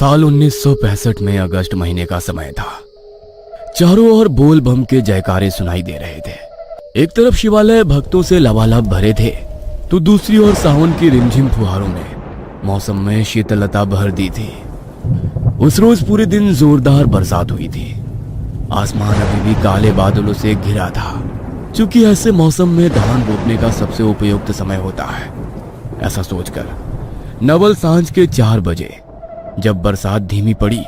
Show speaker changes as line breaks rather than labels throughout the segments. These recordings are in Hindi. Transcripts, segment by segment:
साल 1965 में अगस्त महीने का समय था। चारों ओर बोल बम के जयकारे सुनाई दे रहे थे। एक तरफ शिवालय भक्तों से लबालब भरे थे, तो दूसरी ओर सावन की रिमझिम फुहारों ने मौसम में शीतलता भर दी थी। उस रोज पूरे दिन जोरदार बरसात हुई थी। आसमान अभी भी काले बादलों से घिरा था। चूंकि ऐसे मौसम में धान रोपने का सबसे उपयुक्त समय होता है, ऐसा सोचकर नवल सांझ के 4 बजे जब बरसात धीमी पड़ी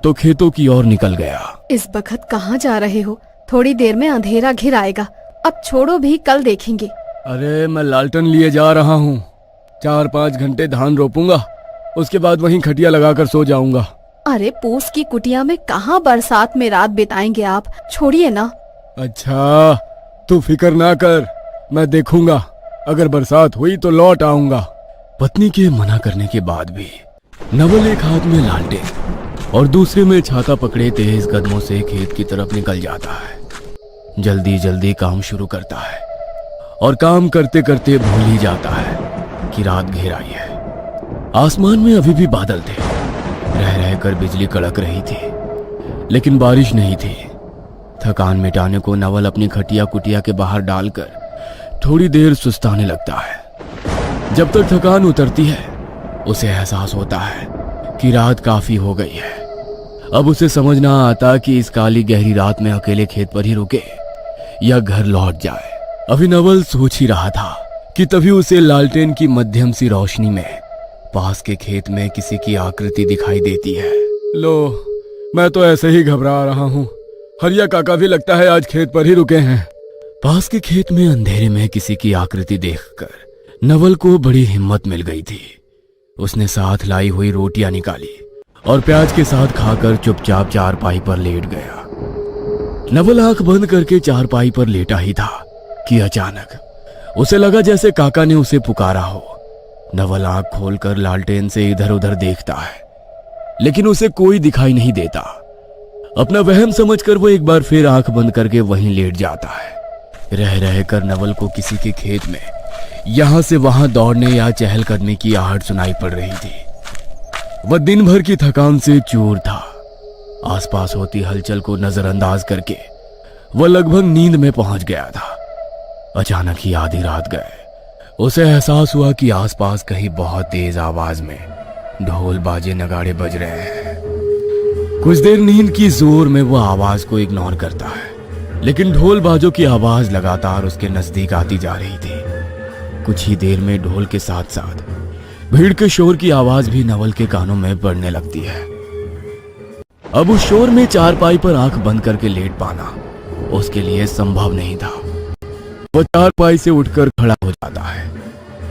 तो खेतों की ओर निकल गया।
इस बखत कहाँ जा रहे हो? थोड़ी देर में अंधेरा घिर आएगा। अब छोड़ो भी, कल देखेंगे।
अरे मैं लालटन लिए जा रहा हूँ। 4-5 घंटे धान रोपूंगा, उसके बाद वहीं खटिया लगाकर सो जाऊंगा।
अरे पूस की कुटिया में कहाँ बरसात में रात बिताएंगे आप? छोड़िए ना।
अच्छा, तू फिक्र ना कर, मैं देखूंगा। अगर बरसात हुई तो लौट आऊंगा। पत्नी के मना करने के बाद भी नवल एक हाथ में लालटेन और दूसरे में छाता पकड़े तेज कदमों से खेत की तरफ निकल जाता है। जल्दी जल्दी काम शुरू करता है और काम करते करते भूल ही जाता है कि रात घेर आई है। आसमान में अभी भी बादल थे। रह रहकर बिजली कड़क रही थी, लेकिन बारिश नहीं थी। थकान मिटाने को नवल अपनी खटिया कुटिया के बाहर डालकर थोड़ी देर सुस्ताने लगता है। जब तक थकान उतरती है, उसे एहसास होता है कि रात काफी हो गई है। अब उसे समझ ना आता कि इस काली गहरी रात में अकेले खेत पर ही रुके या घर लौट जाए। अभी नवल सोच ही रहा था कि तभी उसे लालटेन की मध्यम सी रोशनी में पास के खेत में किसी की आकृति दिखाई देती है। लो, मैं तो ऐसे ही घबरा रहा हूँ। हरिया काका भी लगता है आज खेत पर ही रुके हैं। पास के खेत में अंधेरे में किसी की आकृति देखकर नवल को बड़ी हिम्मत मिल गई थी। उसने साथ लाई हुई रोटियां निकाली और प्याज के साथ खाकर चुपचाप चारपाई पर लेट गया। नवल आंख बंद करके चारपाई पर लेटा ही था कि अचानक उसे लगा जैसे काका ने उसे पुकारा हो। नवल आंख खोलकर लालटेन से इधर उधर देखता है, लेकिन उसे कोई दिखाई नहीं देता। अपना वहम समझकर वो एक बार फिर आंख बंद करके वहीं लेट जाता है। रह रहकर नवल को किसी के खेत में यहां से वहां दौड़ने या चहलकदमी की आहट सुनाई पड़ रही थी। वह दिन भर की थकान से चूर था। आसपास होती हलचल को नजरअंदाज करके वह लगभग नींद में पहुंच गया था। अचानक ही आधी रात गए उसे एहसास हुआ कि आसपास कहीं बहुत तेज आवाज में ढोल बाजे नगाड़े बज रहे हैं। कुछ देर नींद की जोर में वह आवाज को इग्नोर करता है, लेकिन ढोल बाजों की आवाज लगातार उसके नजदीक आती जा रही थी। कुछ ही देर में ढोल के साथ साथ भीड़ के शोर की आवाज भी नवल के कानों में पड़ने लगती है। अब उस शोर में चारपाई पर आंख बंद करके लेट पाना उसके लिए संभव नहीं था। वह चारपाई से उठकर खड़ा हो जाता है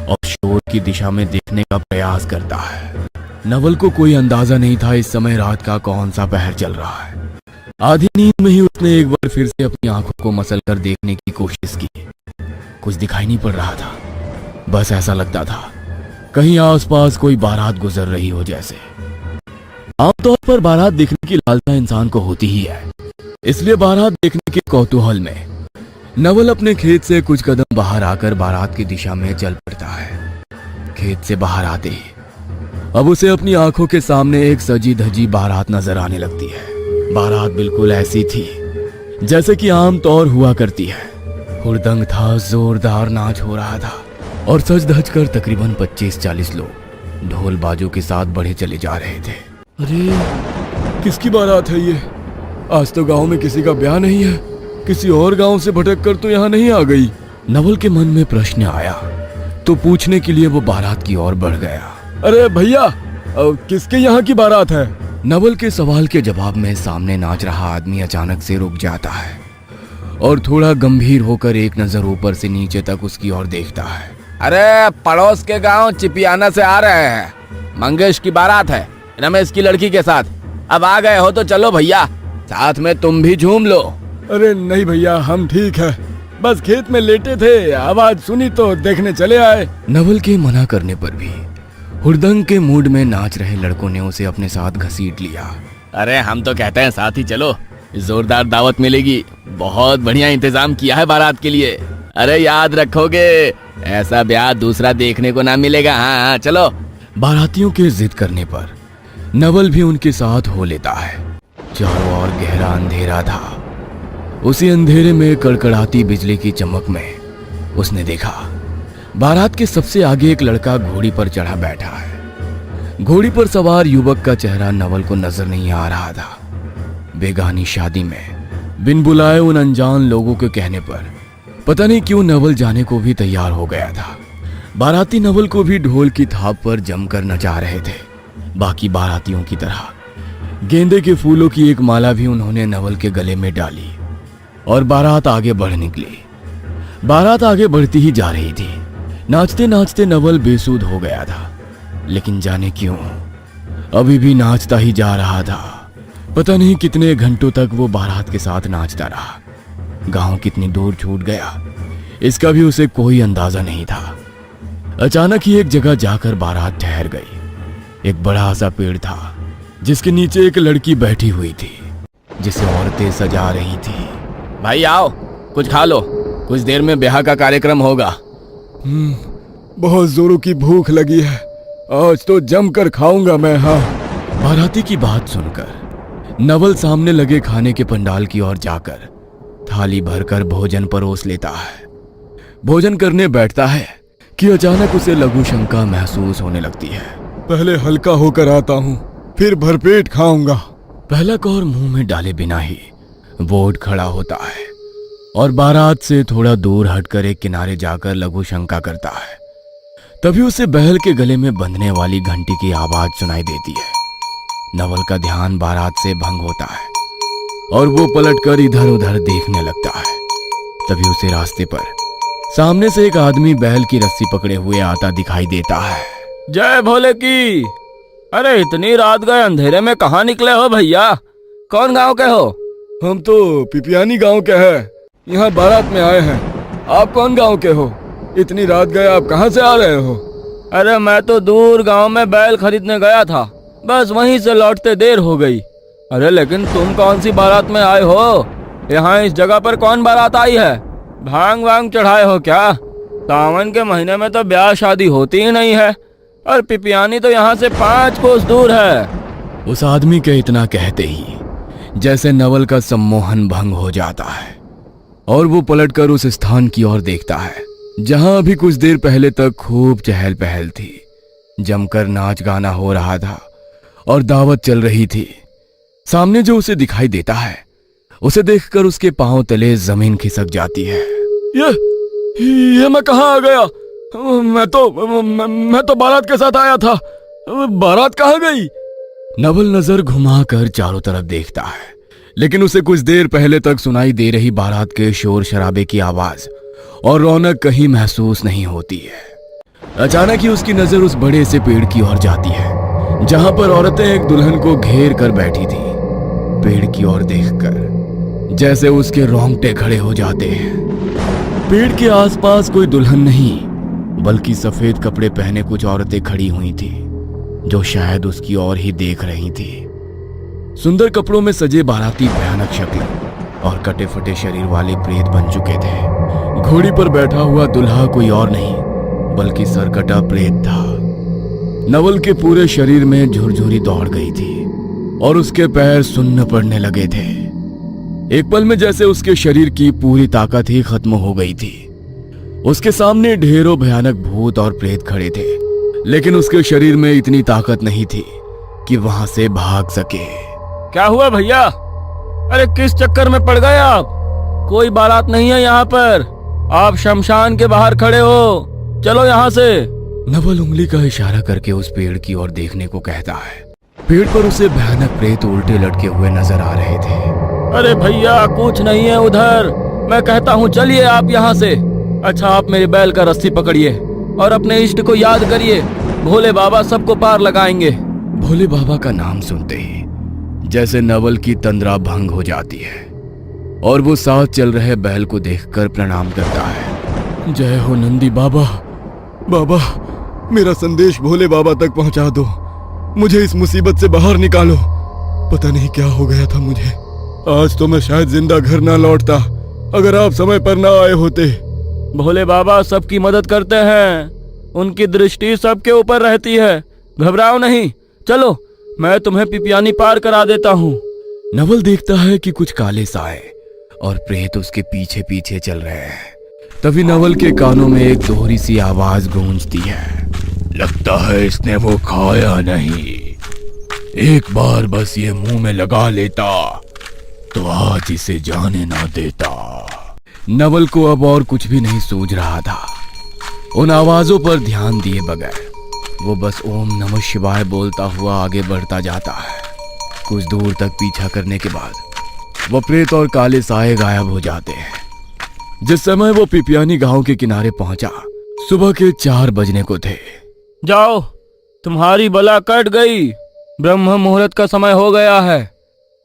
और शोर की दिशा में देखने का प्रयास करता है। नवल को कोई अंदाजा नहीं था इस समय रात का कौन सा पहर चल रहा है। आधी नींद में ही उसने एक बार फिर से अपनी आंखों को मसलकर देखने की कोशिश की। कुछ दिखाई नहीं पड़ रहा था। बस ऐसा लगता था कहीं आसपास कोई बारात गुजर रही हो जैसे। आमतौर पर बारात देखने की लालसा इंसान को होती ही है, इसलिए बारात देखने के कौतूहल में नवल अपने खेत से कुछ कदम बाहर आकर बारात की दिशा में चल पड़ता है। खेत से बाहर आते ही अब उसे अपनी आंखों के सामने एक सजी धजी बारात नजर आने लगती है। बारात बिल्कुल ऐसी थी जैसे कि आम तौर हुआ करती है। हुड़दंग था, जोरदार नाच हो रहा था और सज धज कर तकरीबन 25-40 लोग ढोल बाजों के साथ बढ़े चले जा रहे थे। अरे किसकी बारात है ये? आज तो गांव में किसी का ब्याह नहीं है। किसी और गांव से भटक कर तो यहाँ नहीं आ गई। नवल के मन में प्रश्न आया तो पूछने के लिए वो बारात की ओर बढ़ गया। अरे भैया, किसके यहाँ की बारात है? नवल के सवाल के जवाब में सामने नाच रहा आदमी अचानक से रुक जाता है और थोड़ा गंभीर होकर एक नजर ऊपर से नीचे तक उसकी ओर देखता है।
अरे पड़ोस के गांव चिपियाना से आ रहे हैं। मंगेश की बारात है, रमेश की लड़की के साथ। अब आ गए हो तो चलो भैया, साथ में तुम भी झूम लो।
अरे नहीं भैया, हम ठीक है, बस खेत में लेटे थे, आवाज सुनी तो देखने चले आए। नवल के मना करने पर भी हुड़दंग के मूड में नाच रहे लड़कों ने उसे अपने साथ घसीट लिया।
अरे हम तो कहते हैं साथ ही चलो, जोरदार दावत मिलेगी। बहुत बढ़िया इंतजाम किया है बारात के लिए। अरे याद रखोगे, ऐसा ब्याह दूसरा देखने को ना मिलेगा। हाँ चलो।
बारातियों के जिद करने पर नवल भी उनके साथ हो लेता है। चारों ओर गहरा अंधेरा था। उसी अंधेरे में कड़कड़ाती बिजली की चमक में उसने देखा बारात के सबसे आगे एक लड़का घोड़ी पर चढ़ा बैठा है। घोड़ी पर सवार युवक का चेहरा नवल को नजर नहीं आ रहा था। बेगानी शादी में बिन बुलाए उन अनजान लोगों के कहने पर पता नहीं क्यों नवल जाने को भी तैयार हो गया था। बाराती नवल को भी ढोल की थाप पर जमकर नचा रहे थे। बाकी बारातियों की तरह गेंदे के फूलों की एक माला भी उन्होंने नवल के गले में डाली और बारात आगे बढ़ निकली। बारात आगे बढ़ती ही जा रही थी। नाचते नाचते नवल बेसुध हो गया था, लेकिन जाने क्यों अभी भी नाचता ही जा रहा था। पता नहीं कितने घंटों तक वो बारात के साथ नाचता रहा। गांव कितनी दूर छूट गया इसका भी उसे कोई अंदाजा नहीं था। अचानक ही एक जगह जाकर बारात ठहर गई। एक बड़ा सा पेड़ था जिसके नीचे एक लड़की बैठी हुई थी जिसे औरतें सजा रही थी।
भाई आओ, कुछ खा लो, कुछ देर में ब्याह का कार्यक्रम होगा।
बहुत जोरों की भूख लगी है, आज तो जमकर खाऊंगा मैं। हाँ। बाराती की बात सुनकर नवल सामने लगे खाने के पंडाल की ओर जाकर थाली भरकर भोजन परोस लेता है। भोजन करने बैठता है कि अचानक उसे लघु शंका महसूस होने लगती है। पहले हल्का होकर आता हूँ, फिर भरपेट खाऊंगा। पहला कौर मुंह में डाले बिना ही वो उठ खड़ा होता है और बारात से थोड़ा दूर हटकर एक किनारे जाकर लघु शंका करता है। तभी उसे बैल के गले में बंधने वाली घंटी की आवाज सुनाई देती है। नवल का ध्यान बारात से भंग होता है और वो पलटकर इधर उधर देखने लगता है। तभी उसे रास्ते पर सामने से एक आदमी बैल की रस्सी पकड़े हुए आता दिखाई देता है।
जय भोले की। अरे इतनी रात गए अंधेरे में कहाँ निकले हो भैया? कौन गांव के हो?
हम तो पिपियानी गांव के हैं, यहाँ बारात में आए हैं। आप कौन गांव के हो? इतनी रात गए आप कहाँ से आ रहे हो?
अरे मैं तो दूर गांव में बैल खरीदने गया था, बस वहीं से लौटते देर हो गई। अरे लेकिन तुम कौन सी बारात में आए हो? यहाँ इस जगह पर कौन बारात आई है? भांग वांग चढ़ाए हो क्या? सावन के महीने में तो ब्याह शादी होती ही नहीं है, और पिपियानी तो यहाँ से 5 कोस दूर है।
उस आदमी के इतना कहते ही जैसे नवल का सम्मोहन भंग हो जाता है और वो पलटकर उस स्थान की ओर देखता है जहां अभी कुछ देर पहले तक खूब चहल पहल थी। जमकर नाच गाना हो रहा था और दावत चल रही थी। सामने जो उसे दिखाई देता है उसे देखकर उसके पांव तले जमीन खिसक जाती है। ये मैं कहाँ आ गया? मैं तो बारात के साथ आया था। बारात कहाँ गई? नवल नजर घुमाकर चारों तरफ देखता है, लेकिन उसे कुछ देर पहले तक सुनाई दे रही बारात के शोर शराबे की आवाज और रौनक कहीं महसूस नहीं होती है। अचानक ही उसकी नजर उस बड़े से पेड़ की ओर जाती है जहां पर औरतें एक दुल्हन को घेर कर बैठी थी। पेड़ की ओर देखकर जैसे उसके रोंगटे खड़े हो जाते हैं। पेड़ के आसपास कोई दुल्हन नहीं बल्कि सफेद कपड़े पहने कुछ औरतें खड़ी हुई थी जो शायद उसकी ओर ही देख रही थी। सुंदर कपड़ों में सजे बाराती भयानक शक्ल और कटे फटे शरीर वाले प्रेत बन चुके थे। घोड़ी पर बैठा हुआ दुल्हा कोई और नहीं बल्कि सरकटा प्रेत था। नवल के पूरे शरीर में झुरझुरी दौड़ गई थी और उसके पैर सुन्न पड़ने लगे थे। एक पल में जैसे उसके शरीर की पूरी ताकत ही खत्म हो गई थी। उसके सामने ढेरों भयानक भूत और प्रेत खड़े थे, लेकिन उसके शरीर में इतनी ताकत नहीं थी कि वहां से भाग सके।
क्या हुआ भैया? अरे किस चक्कर में पड़ गए आप? कोई बारात नहीं है यहाँ पर, आप शमशान के बाहर खड़े हो, चलो यहाँ से।
नवल उंगली का इशारा करके उस पेड़ की ओर देखने को कहता है। पेड़ पर उसे भयानक प्रेत उल्टे लटके हुए नजर आ रहे थे।
अरे भैया कुछ नहीं है उधर, मैं कहता हूँ चलिए आप यहाँ से। अच्छा आप मेरे बैल का रस्सी पकड़िए और अपने इष्ट को याद करिए, भोले बाबा सबको पार लगाएंगे।
भोले बाबा का नाम सुनते ही जैसे नवल की तंद्रा भंग हो जाती है और वो साथ चल रहे बैल को देखकर प्रणाम करता है। जय हो नंदी बाबा। बाबा मेरा संदेश भोले बाबा तक पहुंचा दो, मुझे इस मुसीबत से बाहर निकालो। पता नहीं क्या हो गया था मुझे, आज तो मैं शायद जिंदा घर ना लौटता अगर आप समय पर ना आए होते।
भोले बाबा सबकी मदद करते हैं, उनकी दृष्टि सबके ऊपर रहती है, घबराओ नहीं, चलो मैं तुम्हें पिपियानी पार करा देता हूँ।
नवल देखता है कि कुछ काले साए और प्रेत उसके पीछे पीछे चल रहे हैं। तभी नवल के कानों में एक दोहरी सी आवाज गूंजती है। लगता है इसने वो खाया नहीं, एक बार बस ये मुंह में लगा लेता तो आज इसे जाने ना देता। नवल को अब और कुछ भी नहीं सूझ रहा था। उन आवाजों पर ध्यान दिए बगैर वो बस ओम नमः शिवाय बोलता हुआ आगे बढ़ता जाता है। कुछ दूर तक पीछा करने के बाद वो प्रेत और काले साए गायब हो जाते हैं। जिस समय वो पिपियानी गांव के किनारे पहुंचा, सुबह के 4 बजने को थे।
जाओ, तुम्हारी बला कट गई। ब्रह्म मुहूर्त का समय हो गया है।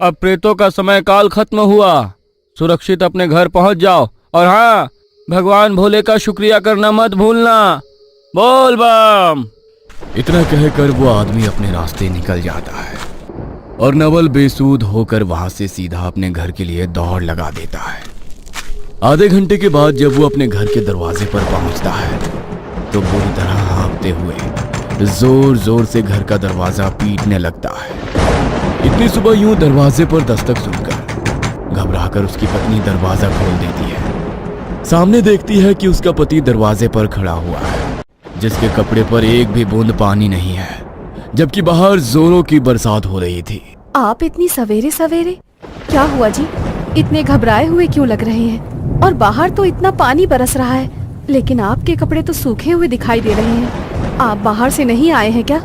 अब प्रेतों का समय काल खत्म हुआ। सुरक्षित अपने घर पहुंच जाओ। और हाँ, भगवान भोले का शुक्रिया करना मत भूलना। बोल बम।
इतना कहकर वो आदमी अपने रास्ते निकल जाता है और नवल बेसूध होकर वहां से सीधा अपने घर के लिए दौड़ लगा देता है। आधे घंटे के बाद जब वो अपने घर के दरवाजे पर पहुंचता है तो बुरी तरह हाँफते हुए जोर जोर से घर का दरवाजा पीटने लगता है। इतनी सुबह यूं दरवाजे पर दस्तक सुनकर घबराकर उसकी पत्नी दरवाजा खोल देती है। सामने देखती है कि उसका पति दरवाजे पर खड़ा हुआ है, जिसके कपड़े पर एक भी बूंद पानी नहीं है, जबकि बाहर जोरों की बरसात हो रही थी।
आप इतनी सवेरे सवेरे? क्या हुआ जी? इतने घबराए हुए क्यों लग रहे हैं? और बाहर तो इतना पानी बरस रहा है, लेकिन आपके कपड़े तो सूखे हुए दिखाई दे रहे हैं। आप बाहर से नहीं आए हैं क्या?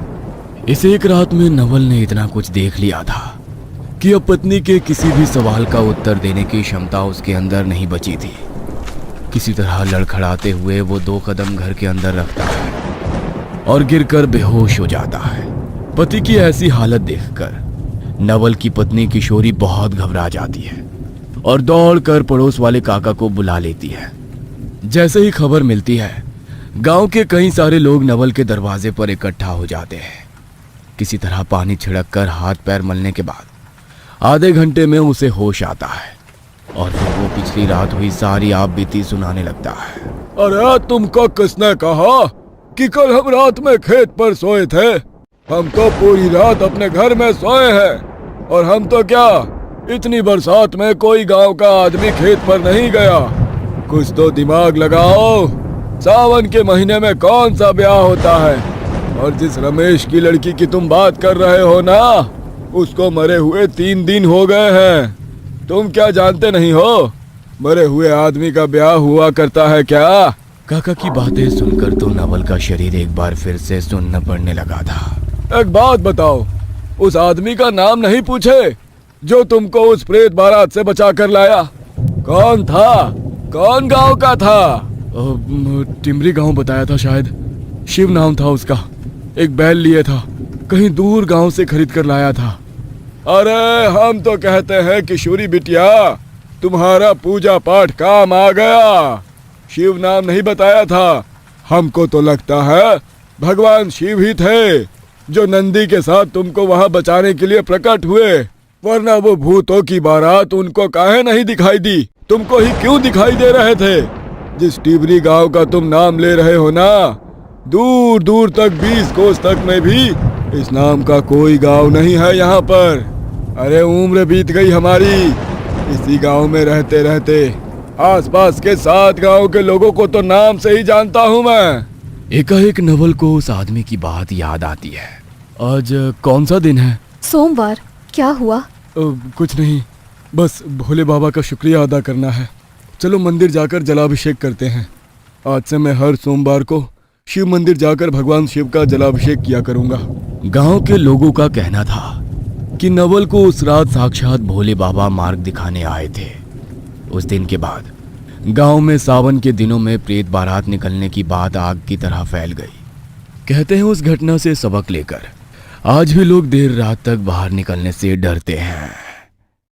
इस एक रात में नवल ने इतना कुछ देख लिया था कि अब पत्नी के किसी भी सवाल का उत्तर देने की क्षमता उसके अंदर नहीं बची थी। किसी तरह लड़खड़ाते हुए वो 2 कदम घर के अंदर रखता है और गिरकर बेहोश हो जाता है। पति की ऐसी हालत देखकर नवल की पत्नी किशोरी बहुत घबरा जाती है और दौड़कर पड़ोस वाले काका को बुला लेती है। जैसे ही खबर मिलती है, गांव के कई सारे लोग नवल के दरवाजे पर इकट्ठा हो जाते हैं। किसी तरह पानी छिड़क कर हाथ पैर मलने के बाद आधे घंटे में उसे होश आता है और फिर वो पिछली रात हुई सारी आप बीती सुनाने लगता है। अरे तुमको किसने कहा कि कल हम रात में खेत पर सोए थे? हम तो पूरी रात अपने घर में सोए हैं। और हम तो क्या, इतनी बरसात में कोई गांव का आदमी खेत पर नहीं गया। कुछ तो दिमाग लगाओ। सावन के महीने में कौन सा ब्याह होता है? और जिस रमेश की लड़की की तुम बात कर रहे हो ना, उसको मरे हुए 3 दिन हो गए हैं। तुम क्या जानते नहीं हो मरे हुए आदमी का ब्याह हुआ करता है क्या? काका की बातें सुनकर तो नवल का शरीर एक बार फिर से सुन्न पड़ने लगा था। एक बात बताओ, उस आदमी का नाम नहीं पूछे जो तुमको उस प्रेत बारात से बचा कर लाया? कौन था? कौन गांव का था? टिमरी गांव बताया था, शायद शिव नाम था उसका। एक बैल लिए था, कहीं दूर गांव से खरीद कर लाया था। अरे हम तो कहते हैं किशोरी बिटिया, तुम्हारा पूजा पाठ काम आ गया। शिव नाम नहीं बताया था। हमको तो लगता है भगवान शिव ही थे जो नंदी के साथ तुमको वहां बचाने के लिए प्रकट हुए, वरना वो भूतों की बारात उनको काहे नहीं दिखाई दी? तुमको ही क्यों दिखाई दे रहे थे? जिस टिबरी गांव का तुम नाम ले रहे हो ना, दूर दूर तक 20 कोस तक में भी इस नाम का कोई गांव नहीं है यहाँ पर। अरे उम्र बीत गई हमारी इसी गांव में रहते रहते। आसपास के 7 गांव के लोगों को तो नाम से ही जानता हूँ मैं। एकाएक नवल को उस आदमी की बात याद आती है। आज कौन सा दिन है?
सोमवार। क्या हुआ?
कुछ नहीं, बस भोले बाबा का शुक्रिया अदा करना है। चलो मंदिर जाकर जलाभिषेक करते हैं। आज से मैं हर सोमवार को शिव मंदिर जाकर भगवान शिव का जलाभिषेक किया करूंगा। गांव के लोगों का कहना था कि नवल को उस रात साक्षात भोले बाबा मार्ग दिखाने आए थे। उस दिन के बाद गांव में सावन के दिनों में प्रेत बारात निकलने की बात आग की तरह फैल गई। कहते हैं उस घटना से सबक लेकर आज भी लोग देर रात तक बाहर निकलने से डरते हैं।